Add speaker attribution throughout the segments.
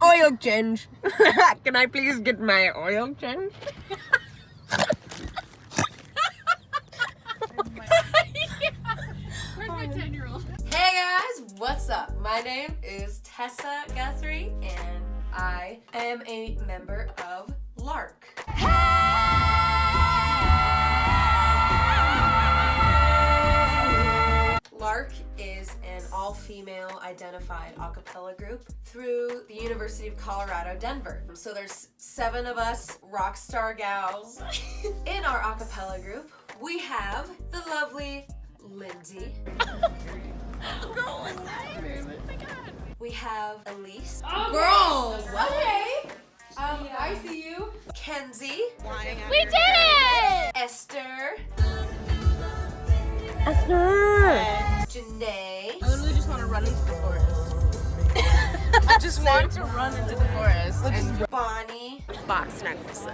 Speaker 1: Oil change. Can I please get my oil change? Hey guys, what's up? My name is Tessa Guthrie and I am a member of Lark. Lark is an all-female identified acapella group through the University of Colorado, Denver. So there's 7 of us rock star gals in our acapella group. We have the lovely Lindsay.
Speaker 2: Girl, what's that? Oh my god.
Speaker 1: We have Elise.
Speaker 2: Oh,
Speaker 1: Girl, okay. I see you. Kenzie.
Speaker 2: We did it!
Speaker 1: Esther. Janae.
Speaker 2: I literally just want to run into the forest. I just want to run into the forest. And
Speaker 1: Bonnie.
Speaker 2: box snuggles.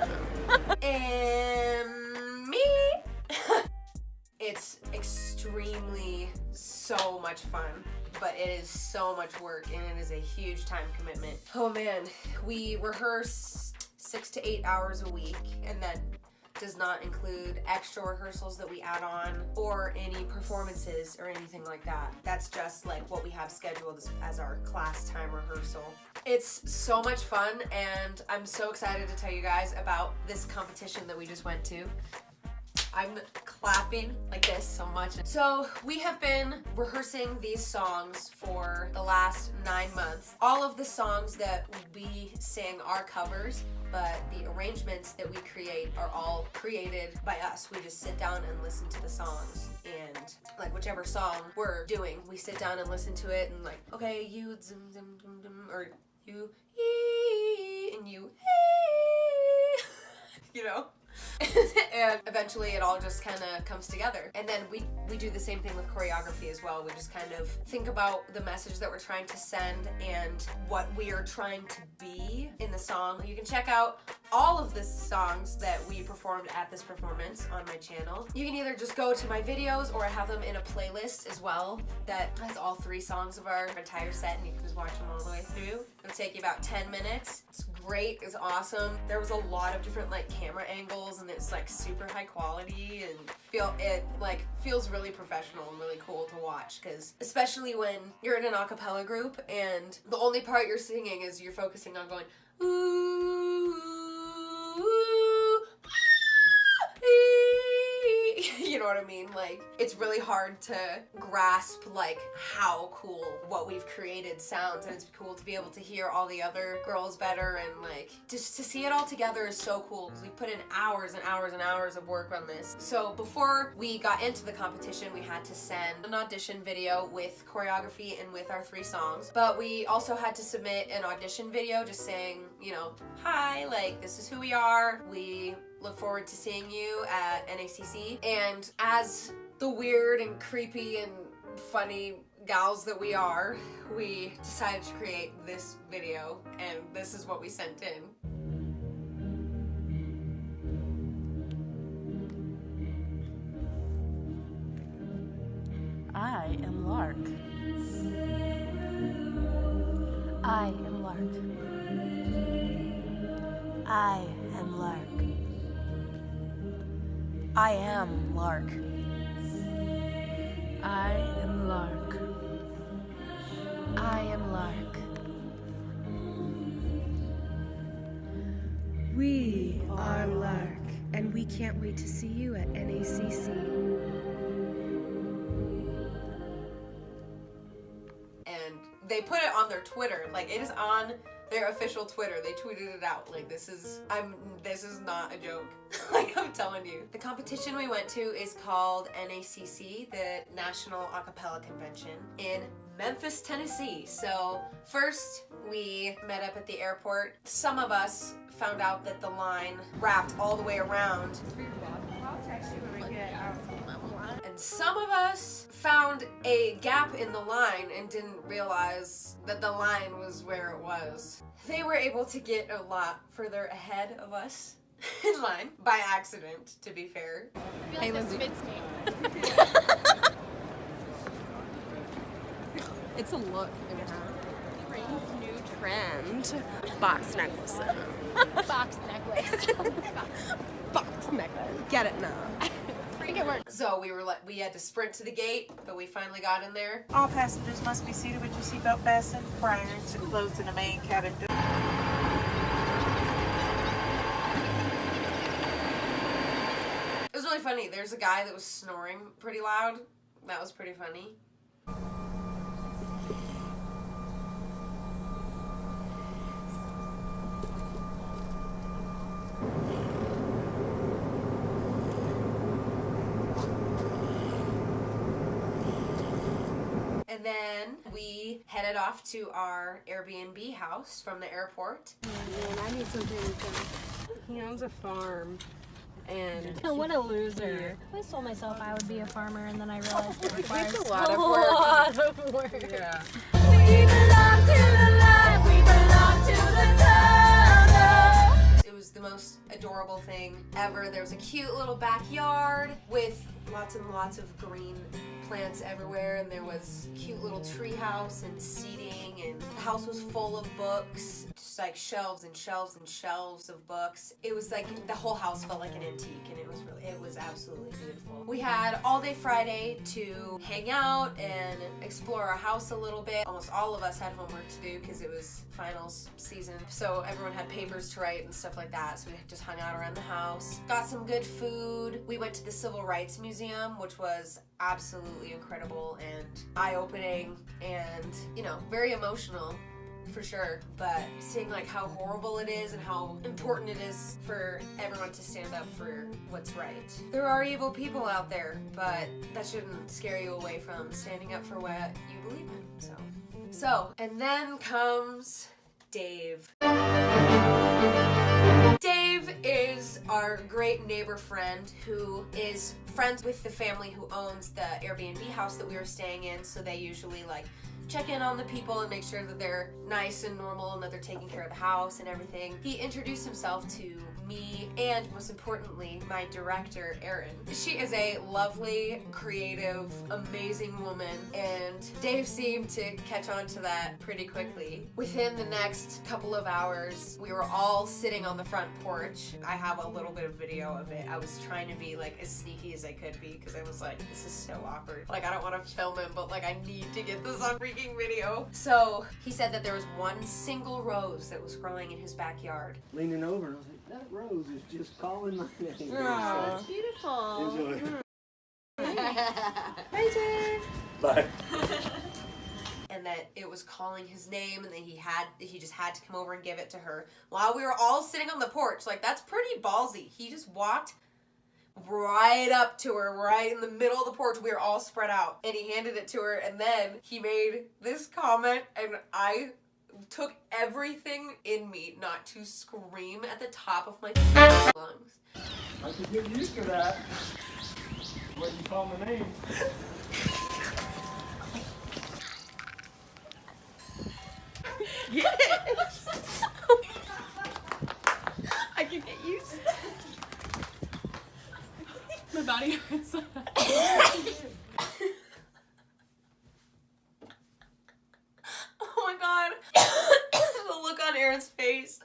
Speaker 1: And me. It's extremely so much fun, but it is so much work and it is a huge time commitment. Oh man, we rehearse 6 to 8 hours a week, and that does not include extra rehearsals that we add on or any performances or anything like that. That's just like what we have scheduled as our class time rehearsal. It's so much fun and I'm so excited to tell you guys about this competition that we just went to. I'm clapping like this so much. So we have been rehearsing these songs for the last 9 months. All of the songs that we sing are covers, but the arrangements that we create are all created by us. We just sit down and listen to the songs, and like whichever song we're doing, we sit down and listen to it and like, okay, you zum zum dum dum, or you ee, and you ee, you know? And eventually it all just kind of comes together. And then we do the same thing with choreography as well. We just kind of think about the message that we're trying to send and what we are trying to be in the song. You can check out all of the songs that we performed at this performance on my channel. You can either just go to my videos or I have them in a playlist as well that has all 3 songs of our entire set, and you can just watch them all the way through. It'll take you about 10 minutes. It's great, it's awesome. There was a lot of different like camera angles and it's like super high quality and feels really professional and really cool to watch, because especially when you're in an a cappella group and the only part you're singing is you're focusing on going ooh, you know what I mean? Like, it's really hard to grasp like how cool what we've created sounds, and it's cool to be able to hear all the other girls better, and like just to see it all together is so cool because we put in hours and hours and hours of work on this. So before we got into the competition, we had to send an audition video with choreography and with our 3 songs, but we also had to submit an audition video just saying, you know, hi, like this is who we are. We look forward to seeing you at NACC. And as the weird and creepy and funny gals that we are, we decided to create this video, and this is what we sent in.
Speaker 2: I am Lark. I am Lark. I am Lark. I am Lark. I am Lark. I am Lark.
Speaker 3: We are Lark, and we can't wait to see you at NACC.
Speaker 1: And they put it on their Twitter, like it is on their official Twitter. They tweeted it out. Like this is not a joke. Like I'm telling you. The competition we went to is called NACC, the National Acapella Convention in Memphis, Tennessee. So first we met up at the airport. Some of us found out that the line wrapped all the way around. And some of us found a gap in the line and didn't realize that the line was where it was. They were able to get a lot further ahead of us in line by accident, to be fair.
Speaker 2: I feel like this fits me.
Speaker 4: It's a look and a half.
Speaker 2: New trend. named Box Necklace.
Speaker 4: Box necklace.
Speaker 2: Box Necklace. Get it now.
Speaker 4: I think it works.
Speaker 1: So we had to sprint to the gate, but we finally got in there.
Speaker 5: All passengers must be seated with your seatbelt fastened prior to closing the main cabin door.
Speaker 1: It was really funny. There's a guy that was snoring pretty loud. That was pretty funny. And then we headed off to our Airbnb house from the airport.
Speaker 2: Man, I need something to... He owns a farm. And
Speaker 4: What a loser. I always told myself I would be a farmer, and then I realized it requires
Speaker 2: a lot of work.
Speaker 4: lot of work.
Speaker 2: Yeah.
Speaker 4: We belong to the light, we belong to the love.
Speaker 1: It was the most adorable thing ever. There was a cute little backyard with lots and lots of green plants everywhere, and there was a cute little tree house and seating, and the house was full of books, just like shelves and shelves and shelves of books. It was like the whole house felt like an antique, and it was absolutely beautiful. We had all day Friday to hang out and explore our house a little bit. Almost all of us had homework to do because it was finals season, so everyone had papers to write and stuff like that, so we just hung out around the house, got some good food. We went to the Civil Rights Museum, which was absolutely incredible and eye-opening and, you know, very emotional for sure, but seeing like how horrible it is and how important it is for everyone to stand up for what's right. There are evil people out there, but that shouldn't scare you away from standing up for what you believe in. So, and then comes Dave. Dave is our great neighbor friend who is friends with the family who owns the Airbnb house that we were staying in, so they usually like check in on the people and make sure that they're nice and normal and that they're taking care of the house and everything. He introduced himself to me and, most importantly, my director, Erin. She is a lovely, creative, amazing woman, and Dave seemed to catch on to that pretty quickly. Within the next couple of hours, we were all sitting on the front porch. I have a little bit of video of it. I was trying to be like as sneaky as I could be because I was like, this is so awkward. Like, I don't want to film him, but like I need to get this on freaking video. So he said that there was one single rose that was growing in his backyard.
Speaker 6: Leaning over, and I was like, that rose is just calling my name.
Speaker 2: That's
Speaker 4: beautiful.
Speaker 6: Enjoy.
Speaker 2: Hi, Dave.
Speaker 6: Bye.
Speaker 1: And that it was calling his name, and that he just had to come over and give it to her while we were all sitting on the porch. Like, that's pretty ballsy. He just walked right up to her, right in the middle of the porch. We were all spread out, and he handed it to her, and then he made this comment, and I took everything in me not to scream at the top of my lungs.
Speaker 6: I could get used to that when you call my name.
Speaker 2: I can get used to that. My body hurts.
Speaker 1: Oh my god. The look on Aaron's face.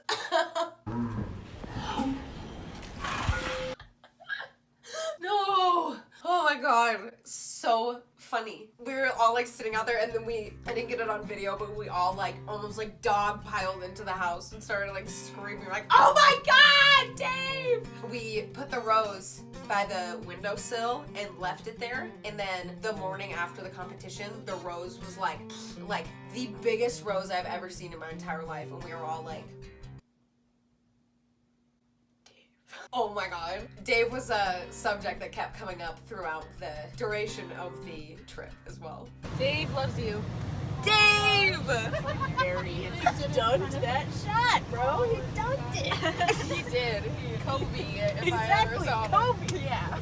Speaker 1: No. Oh my god. So funny. We were all like sitting out there, and then I didn't get it on video, but we all like almost like dog piled into the house and started like screaming like, oh my god, Dave! We put the rose by the windowsill and left it there, and then the morning after the competition, the rose was like the biggest rose I've ever seen in my entire life, and we were all like, oh my god. Dave was a subject that kept coming up throughout the duration of the trip as well.
Speaker 2: Dave loves you.
Speaker 1: Dave!
Speaker 2: Very dunked that shot, bro. He dunked it. He did. Kobe, if I ever saw him. Kobe, yeah.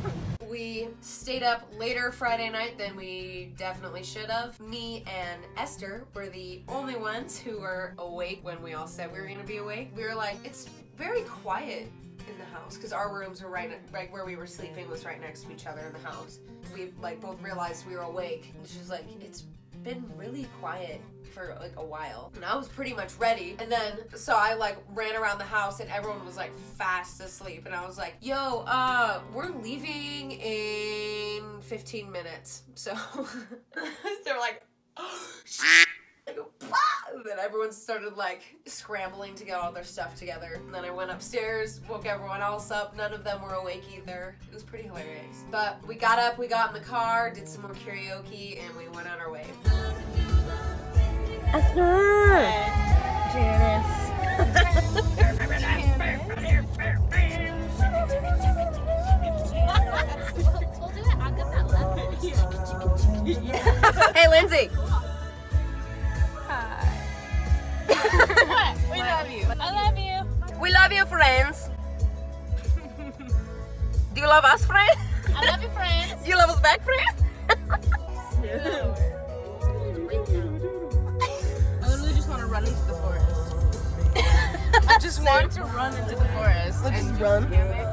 Speaker 1: We stayed up later Friday night than we definitely should have. Me and Esther were the only ones who were awake when we all said we were gonna be awake. We were like, it's very quiet in the house, because our rooms were right where we were sleeping was right next to each other in the house. We like both realized we were awake, and she was like, it's been really quiet for like a while, and I was pretty much ready. And then so I like ran around the house and everyone was like fast asleep, and I was like, yo, we're leaving in 15 minutes. So they're like, oh, shit. I go, bah! And then everyone started like scrambling to get all their stuff together. And then I went upstairs, woke everyone else up. None of them were awake either. It was pretty hilarious. But we got up, we got in the car, did some more karaoke, and we went on our way.
Speaker 4: We'll do it acapella.
Speaker 1: Hey, Lindsay.
Speaker 2: What? We love you.
Speaker 4: I love you.
Speaker 1: We love you, friends. Do you love us, friends?
Speaker 2: I love you, friends.
Speaker 1: Do you love us back, friends?
Speaker 2: I literally just want to run into the forest. I just want to run into the forest.
Speaker 1: Let's
Speaker 2: and
Speaker 1: just run.
Speaker 2: give it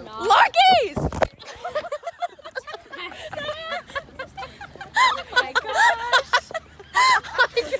Speaker 1: Larkies!
Speaker 4: Oh my gosh.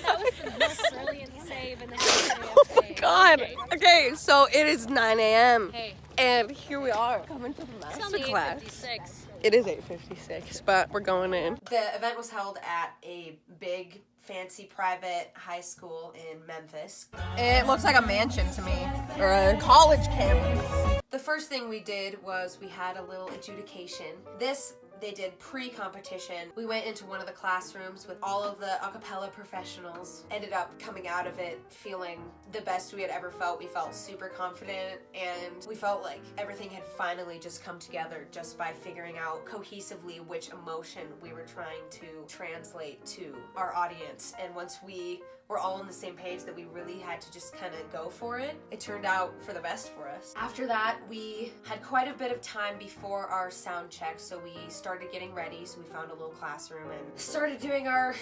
Speaker 4: That was the most brilliant save in the history of saves.
Speaker 1: God. Okay, so it is 9 a.m.
Speaker 4: Hey,
Speaker 1: and here we are coming to the
Speaker 4: it's
Speaker 1: master
Speaker 4: only
Speaker 1: class.
Speaker 4: 8:56.
Speaker 1: It is 8:56, but we're going in. The event was held at a big, fancy private high school in Memphis. It looks like a mansion to me, or a college campus. The first thing we did was we had a little adjudication. This they did pre-competition. We went into one of the classrooms with all of the acapella professionals. Ended up coming out of it feeling the best we had ever felt. We felt super confident, and we felt like everything had finally just come together just by figuring out cohesively which emotion we were trying to translate to our audience. And once we were all on the same page that we really had to just kind of go for it, it turned out for the best for us. After that, we had quite a bit of time before our sound check, so we started getting ready. So we found a little classroom and started getting our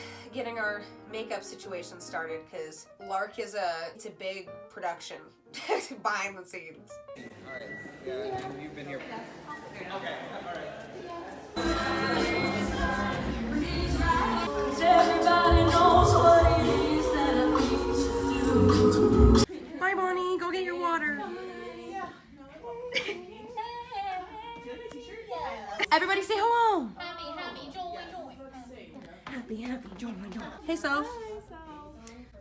Speaker 1: makeup situation started, because Lark is it's a big production behind the scenes.
Speaker 6: Alright, yeah, you've been here. Okay, alright.
Speaker 3: Everybody knows what it is that I need to do.
Speaker 1: Bye, Bonnie. Go get your water. Everybody say hello.
Speaker 4: Happy, joy.
Speaker 1: Happy, joy. Hey, Soph.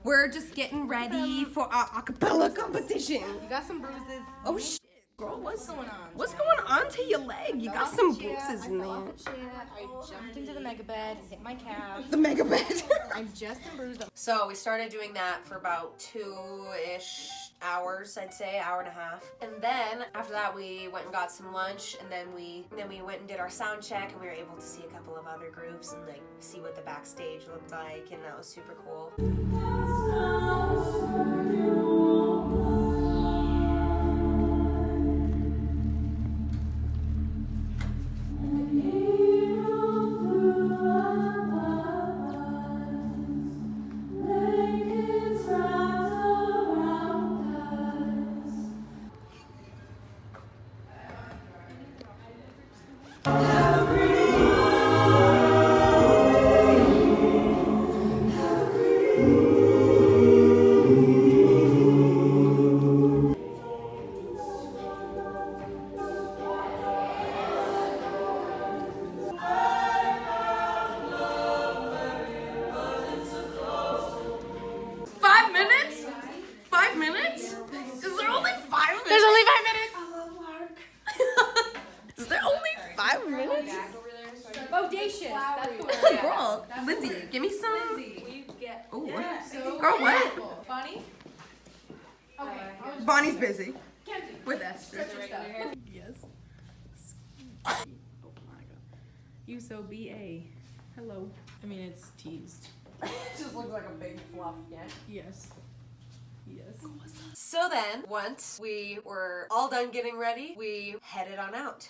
Speaker 1: We're just getting ready for our acapella competition.
Speaker 2: You got some bruises.
Speaker 1: Oh, shit. Girl, what's
Speaker 2: going on?
Speaker 1: What's going on to your leg? You got some bruises in there.
Speaker 2: I jumped into the mega bed, hit my calf.
Speaker 1: The mega bed.
Speaker 2: I'm just bruised up.
Speaker 1: So we started doing that for about 2-ish hours, I'd say, hour and a half. And then after that we went and got some lunch, and then we went and did our sound check, and we were able to see a couple of other groups and like see what the backstage looked like, and that was super cool. Girl, Lindsay, give me some. Oh, girl, what?
Speaker 2: Bonnie? Okay.
Speaker 1: Bonnie's busy with Esther.
Speaker 5: Yes. Oh my god. You so BA. Hello. I mean, it's teased.
Speaker 1: It just looks like a big fluff, yeah.
Speaker 5: Yes. Yes.
Speaker 1: So then, once we were all done getting ready, we headed on out.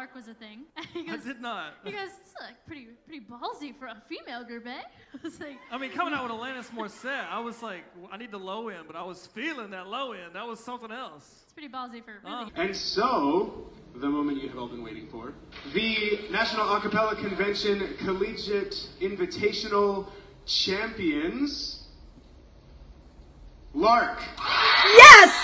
Speaker 7: Lark was a thing.
Speaker 8: I did not.
Speaker 7: He goes, it's like pretty ballsy for a female group, eh? I was like,
Speaker 8: I mean, coming out with Alanis Morissette, I was like, I need the low end, but I was feeling that low end. That was something else.
Speaker 7: it's pretty ballsy for really.
Speaker 9: And so, the moment you have all been waiting for, the National Acapella Convention Collegiate Invitational Champions, Lark.
Speaker 1: Yes!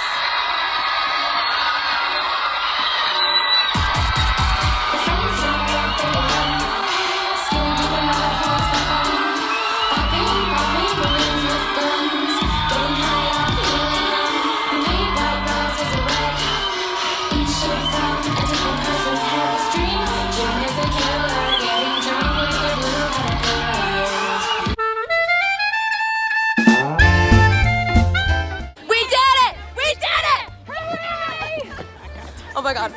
Speaker 1: Oh my god.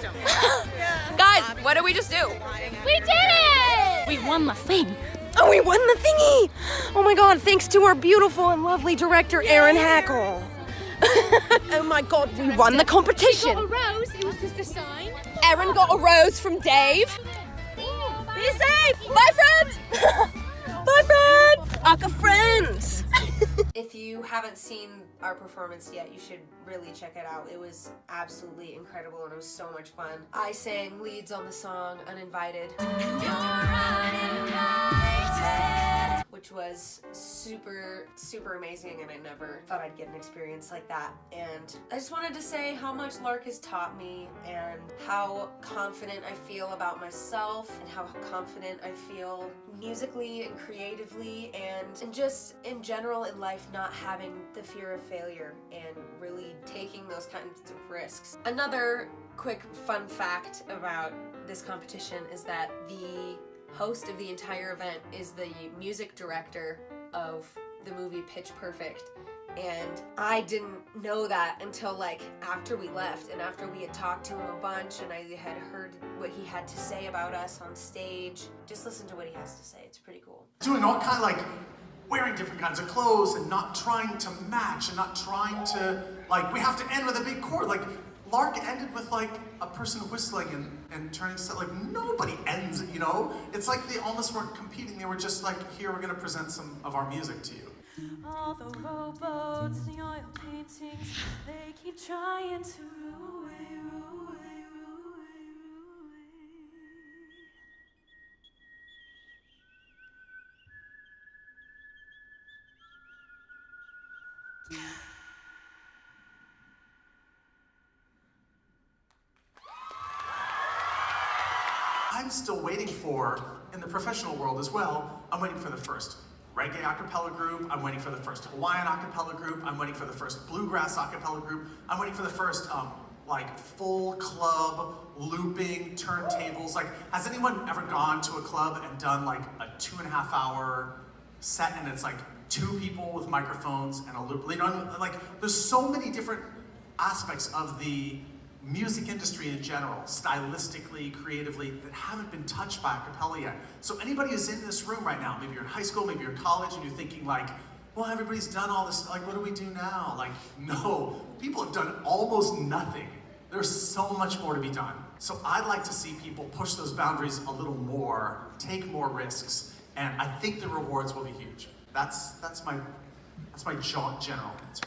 Speaker 1: Guys, what did we just do?
Speaker 7: We did it!
Speaker 2: We won the thing.
Speaker 1: Oh, we won the thingy! Oh my god, thanks to our beautiful and lovely director, Aaron Hackle. Oh my god, we won the competition.
Speaker 4: Got a rose, it was just a sign.
Speaker 1: Aaron got a rose from Dave. Be safe! Bye, friends! Bye, friends! Aka friends! If you haven't seen our performance yet, you should really check it out. It was absolutely incredible and it was so much fun. I sang leads on the song Uninvited, which was super, super amazing, and I never thought I'd get an experience like that. And I just wanted to say how much Lark has taught me and how confident I feel about myself and how confident I feel musically and creatively and just in general in life, not having the fear of failure and really taking those kinds of risks. Another quick fun fact about this competition is that the host of the entire event is the music director of the movie Pitch Perfect. And I didn't know that until like after we left and after we had talked to him a bunch and I had heard what he had to say about us on stage. Just listen to what he has to say. It's pretty cool.
Speaker 10: Doing all kind of like wearing different kinds of clothes and not trying to match and not trying to like, we have to end with a big chord. Like Lark ended with like a person whistling and turning set. Like nobody ends, you know? It's like they almost weren't competing. They were just like, here, we're gonna present some of our music to you.
Speaker 3: All the rowboats, the oil paintings, they keep trying to rule away, rule away, rule away, rule away.
Speaker 10: I'm still waiting for, in the professional world as well, I'm waiting for the first reggae a cappella group, I'm waiting for the first Hawaiian a cappella group, I'm waiting for the first bluegrass a cappella group, I'm waiting for the first like full club looping turntables. Like, has anyone ever gone to a club and done like a 2.5 hour set and it's like 2 people with microphones and a loop? You know, like there's so many different aspects of the music industry in general, stylistically, creatively, that haven't been touched by a cappella yet. So anybody who's in this room right now, maybe you're in high school, maybe you're in college, and you're thinking like, well, everybody's done all this, like, what do we do now? Like, no, people have done almost nothing. There's so much more to be done. So I'd like to see people push those boundaries a little more, take more risks, and I think the rewards will be huge. That's my general answer.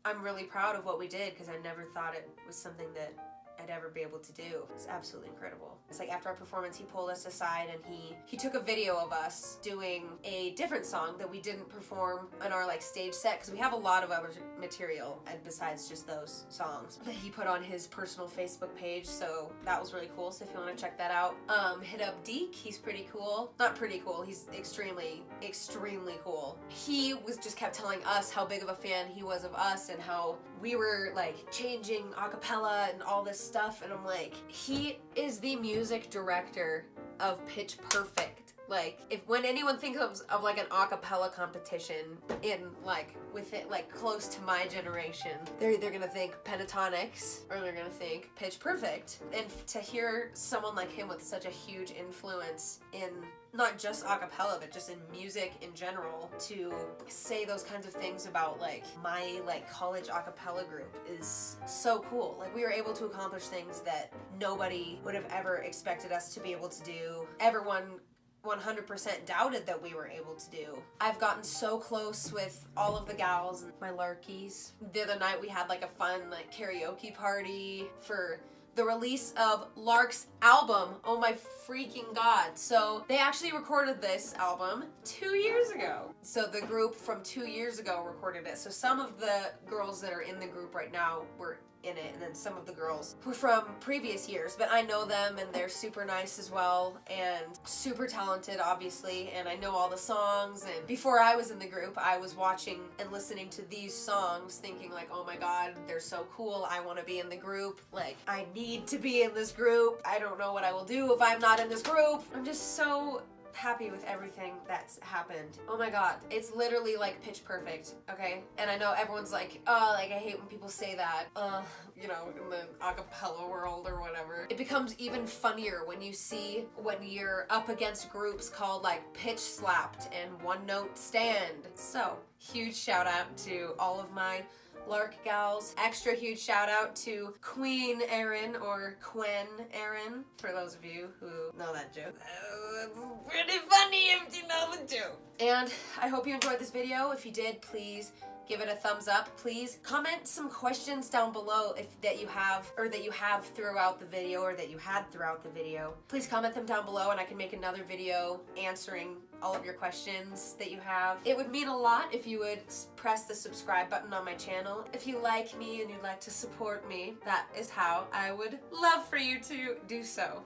Speaker 1: I'm really proud of what we did because I never thought it was something that I'd ever be able to do. It's absolutely incredible. It's like after our performance, he pulled us aside and he took a video of us doing a different song that we didn't perform on our like stage set because we have a lot of other material and besides just those songs that he put on his personal Facebook page. So that was really cool. So if you want to check that out, hit up Deke. He's pretty cool. Not pretty cool. He's extremely, extremely cool. He just kept telling us how big of a fan he was of us and how we were like changing a cappella and all this stuff, and I'm like, he is the music director of Pitch Perfect. Like, when anyone thinks of like an acapella competition in like with it like close to my generation, they're either gonna think Pentatonics or they're gonna think Pitch Perfect. And to hear someone like him with such a huge influence in not just acapella but just in music in general, to say those kinds of things about like my like college acapella group is so cool. Like, we were able to accomplish things that nobody would have ever expected us to be able to do. Everyone 100% doubted that we were able to do. I've gotten so close with all of the gals and my Larkies. The other night we had like a fun like karaoke party for the release of Lark's album. Oh my freaking god. So they actually recorded this album 2 years ago. So the group from 2 years ago recorded it. So some of the girls that are in the group right now were in it, and then some of the girls were from previous years, but I know them and they're super nice as well and super talented, obviously, and I know all the songs. And before I was in the group, I was watching and listening to these songs thinking like, oh my god, they're so cool, I want to be in the group, like I need to be in this group, I don't know what I will do if I'm not in this group. I'm just so happy with everything that's happened. Oh my god, it's literally like Pitch Perfect, okay? And I know everyone's like, oh, like I hate when people say that, you know, in the acapella world or whatever. It becomes even funnier when you see when you're up against groups called like Pitch Slapped and One Note Stand. So, huge shout out to all of my Lark gals. Extra huge shout out to Queen Erin, or Quen Erin, for those of you who know that joke. It's pretty funny if you know the joke. And I hope you enjoyed this video. If you did, please give it a thumbs up. Please comment some questions down below that you have throughout the video, or that you had throughout the video. Please comment them down below and I can make another video answering all of your questions that you have. It would mean a lot if you would press the subscribe button on my channel. If you like me and you'd like to support me, that is how I would love for you to do so.